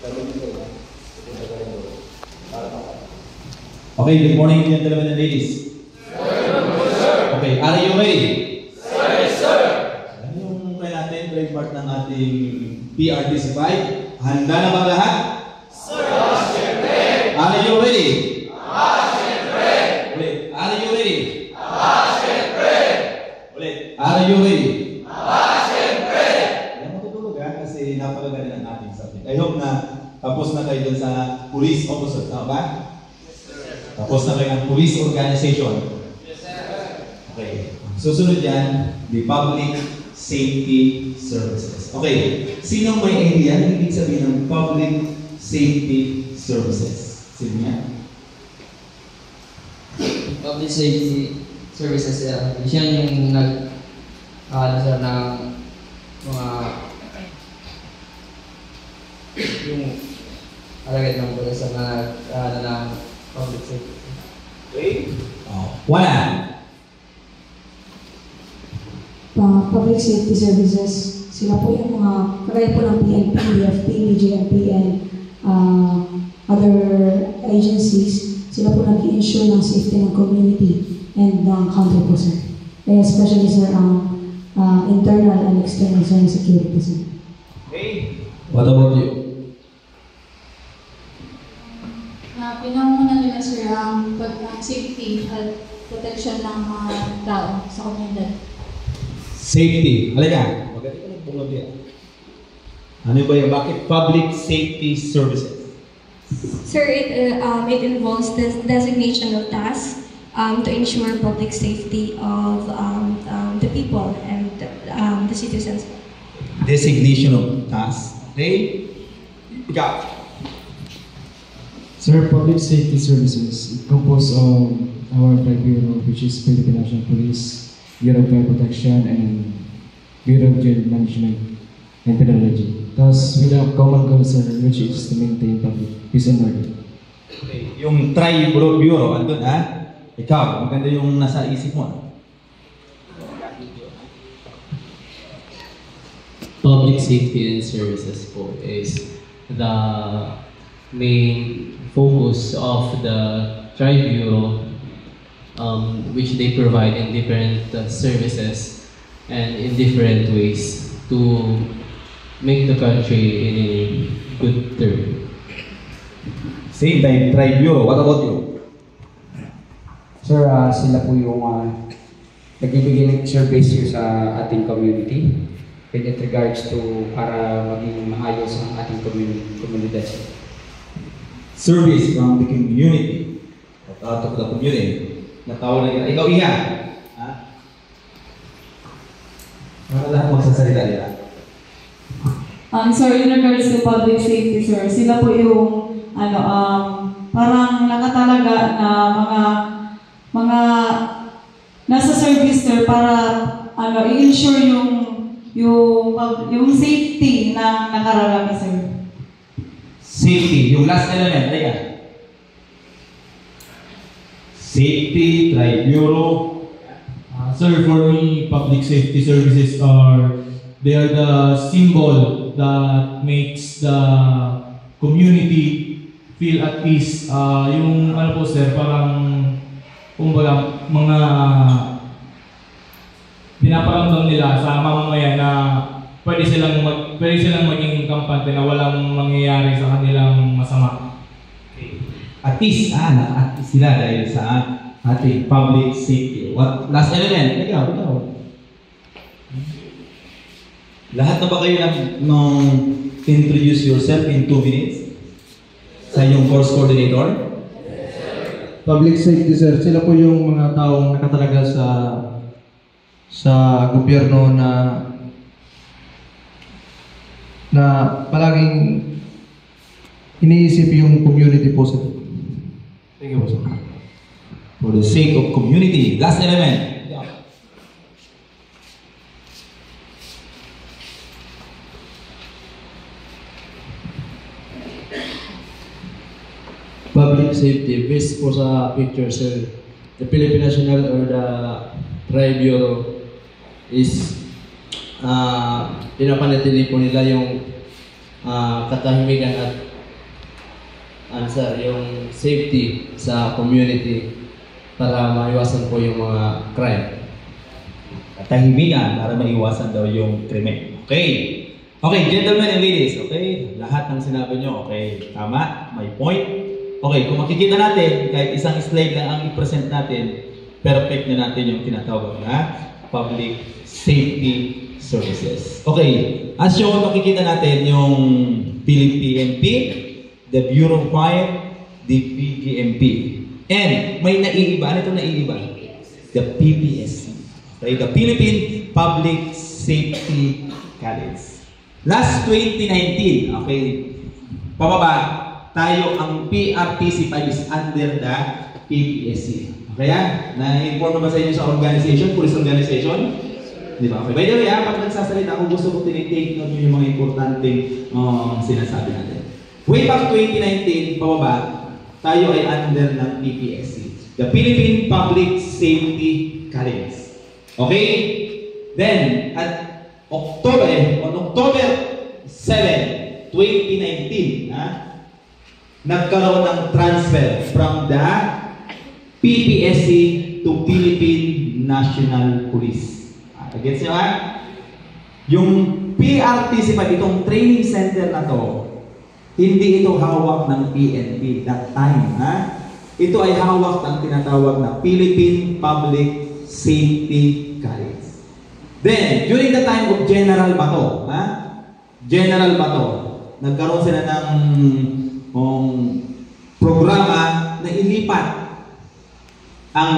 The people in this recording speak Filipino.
Okay, good morning, gentlemen and ladies. Okay, are you ready? Yes, sir! Ano yung kaya natin, trademark ng ating PRTC 5? Handa na ba lahat? Sir! Siyempre! Are you ready? Siyempre! Ulit, are you ready? Siyempre! Ulit, are you ready? Siyempre! Kaya matutulog kasi napakaganda ng ating subject. I hope na tapos na kayo dun sa police officer. Tama ba? Tapos na kayo ng police organization. Yes, sir. Okay. Susunod yan, the public safety services. Okay. Sino may idea ng ibig sabihin ng public safety services? Sino yan? Public safety services, siya yung sir, ng mga yung alagad ng pulis na ng public safety. Okay. Wala. Public safety services, sila po yung mga kagaya po ng PNP, DFP, BJMP, and other agencies. Sila po nag-i-ensure ng safety ng community and ng country po, sir. Especially, sir, internal and external security, sir. Okay. What about you? Pinamuna nila, sir, ang safety at protection ng mga tao sa komunidad. Safety. Halika. Magaling ka ng pungod yan. Ano ba yung bakit public safety services? Sir, it involves the designation of tasks to ensure public safety of the people and the citizens. Designation of tasks. Okay? Ikaw. Sir, public safety services is composed of our flag bureau, which is Philippine National Police, Bureau of Fire Protection, and Bureau of Jail Management and Penology. Thus, with a common goal, sir, which is to maintain public peace and order. Okay. Yung Tri-Bureau, andun ha? Ikaw, maganda yung nasa isip mo. Public safety and services po is the main focus of the Tri-Bureau, which they provide in different services and in different ways to make the country in a good term. Same time, Tri-Bureau. What about you? Sir, sila po yung nagbibigay ng service sa ating community with regards to para maging maayos ang ating komunidad. Service from the community. Out of the community. Natawag na kita. Ikaw, Iha. Ha? Para lahat magsasalita nila. Sir, in regards to public safety, sir, sila po yung parang nakatalaga na mga nasa service, sir, para i-ensure yung safety ng nakararami, sir. Safety, yung last element, halika. Safety, Tri-Bureau. Sir, for me, public safety services they are the symbol that makes the community feel at peace. Yung ano po, sir, parang kumbaga mga pinaparamdam nila sa mamamayan na pwede silang maging kampante na walang mangyayari sa kanilang masama. Okay. At least, at least sila dahil sa ating public safety. What last element? Ikaw. Lahat na ba kayo nung introduce yourself in 2 minutes? Sa iyong course coordinator? Public safety, sir, sila po yung mga taong nakatalaga sa gobyerno na palaging iniisip yung community po, sir. Thank you po, sir. For the sake of community. Last element. Public safety, based po sa picture, sir, the Philippine National or the Tri-Bureau is pinapanatili po nila yung katahimikan at ano sir, yung safety sa community para maiwasan po yung mga crime. Katahimikan para maiwasan daw yung krimen. Okay. Okay, gentlemen and ladies, okay? Lahat ng sinabi nyo, okay? Tama? May point? Okay, kung makikita natin, kahit isang slide lang ang i-present natin, perfect na natin yung tinatawag na public safety services. Okay, as shown, makikita natin yung PNP, the Bureau of Fire, the PGMP. And may naiiba. Ano itong naiiba? The PPSC. Okay, the Philippine Public Safety College. Last 2019, okay, pababa, tayo ang PRTC 5 is under the PPSC. Okay yan? Na-inform na ba sa inyo sa organization, police organization? Di ba? Okay, by the way, pag nagsasalita ako, gusto ko tinitake note nyo yung mga importanteng sinasabi natin. Way back 2019, pababa, tayo ay under ng PPSC, the Philippine Public Safety College. Okay? Then, on October 7, 2019, nagkaroon ng transfer from the PPSC to Philippine National Police. Gets nyo yung PRTC pa, itong training center na to, hindi ito hawak ng PNP that time. Ito ay hawak ng tinatawag na Philippine Public Safety College. Then, during the time of General Bato, nagkaroon sila ng programa na ilipat ang